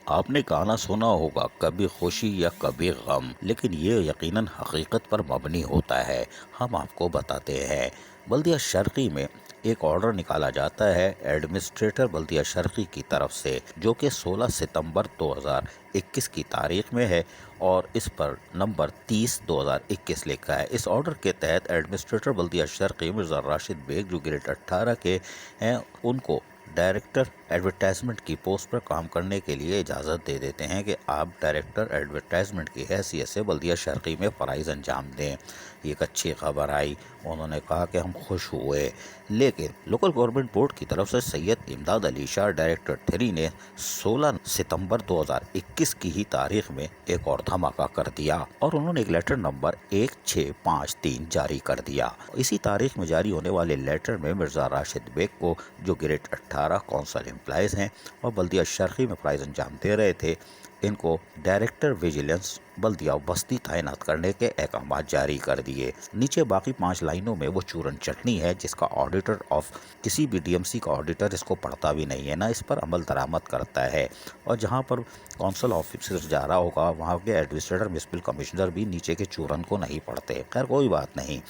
آپ نے گانا سنا ہوگا کبھی خوشی یا کبھی غم، لیکن یہ یقیناً حقیقت پر مبنی ہوتا ہے۔ ہم آپ کو بتاتے ہیں۔ بلدیہ شرقی میں ایک آرڈر نکالا جاتا ہے ایڈمنسٹریٹر بلدیہ شرقی کی طرف سے، جو کہ 16 ستمبر 2021 کی تاریخ میں ہے اور اس پر نمبر 30/2021 لکھا ہے۔ اس آرڈر کے تحت ایڈمنسٹریٹر بلدیہ شرقی مرزا راشد بیگ جو گریڈ 18 کے ہیں، ان کو ڈائریکٹر ایڈورٹائزمنٹ کی پوسٹ پر کام کرنے کے لیے اجازت دے دیتے ہیں کہ آپ ڈائریکٹر ایڈورٹائزمنٹ کی حیثیت سے بلدیہ شرقی میں فرائض انجام دیں۔ یہ ایک اچھی خبر آئی، انہوں نے کہا کہ ہم خوش ہوئے، لیکن لوکل گورنمنٹ بورڈ کی طرف سے سید امداد علی شاہ ڈائریکٹر 3 نے 16 ستمبر 2021 کی ہی تاریخ میں ایک اور دھماکہ کر دیا اور انہوں نے ایک لیٹر نمبر 1653 جاری کر دیا۔ اسی تاریخ میں جاری ہونے والے لیٹر میں مرزا راشد بیگ کو، جو گریڈ 18 کونسل امپلائز ہیں اور بلدیہ شرقی میں فرائض انجام دے رہے تھے، ان کو ڈائریکٹر ویجیلنس بلدیہ بستی تعینات کرنے کے احکامات جاری کر دیے۔ نیچے باقی 5 لائنوں میں وہ چورن چٹنی ہے جس کا آڈیٹر آف کسی بھی ڈی ایم سی کا آڈیٹر اس کو پڑھتا بھی نہیں ہے، نہ اس پر عمل درآمد کرتا ہے، اور جہاں پر کونسل آفیسر جا رہا ہوگا وہاں کے ایڈمنسٹریٹر میونسپل کمشنر بھی نیچے کے چورن کو نہیں پڑھتے۔ خیر کوئی بات نہیں،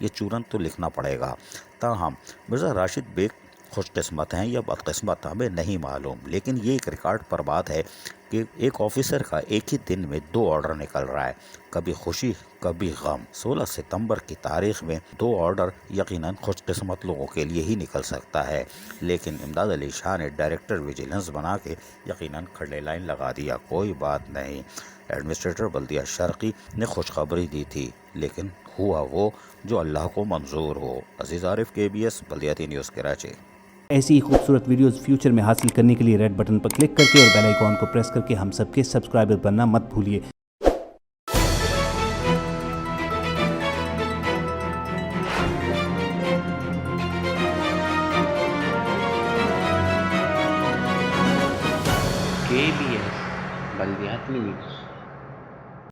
یہ چورن تو لکھنا پڑے گا۔ تاہم مرزا راشد بیگ خوش قسمت ہیں یا بدقسمت ہمیں نہیں معلوم، لیکن یہ ایک ریکارڈ پر بات ہے کہ ایک آفیسر کا ایک ہی دن میں 2 آرڈر نکل رہا ہے، کبھی خوشی کبھی غم۔ 16 ستمبر کی تاریخ میں 2 آرڈر یقیناً خوش قسمت لوگوں کے لیے ہی نکل سکتا ہے، لیکن امداد علی شاہ نے ڈائریکٹر ویجیلنس بنا کے یقیناً کھڑے لائن لگا دیا۔ کوئی بات نہیں، ایڈمنسٹریٹر بلدیہ شرقی نے خوشخبری دی تھی، لیکن ہوا وہ جو اللہ کو منظور ہو۔ عزیز عارف، KBS بلدیاتی نیوز کراچی۔ ایسی ہی خوبصورت ویڈیوز فیوچر میں حاصل کرنے کے لیے ریڈ بٹن پر کلک کر کے اور بیل آئیکن کو پریس کر کے ہم سب کے سبسکرائبر بننا مت بھولیے۔ KBS بلدیاتی نیوز۔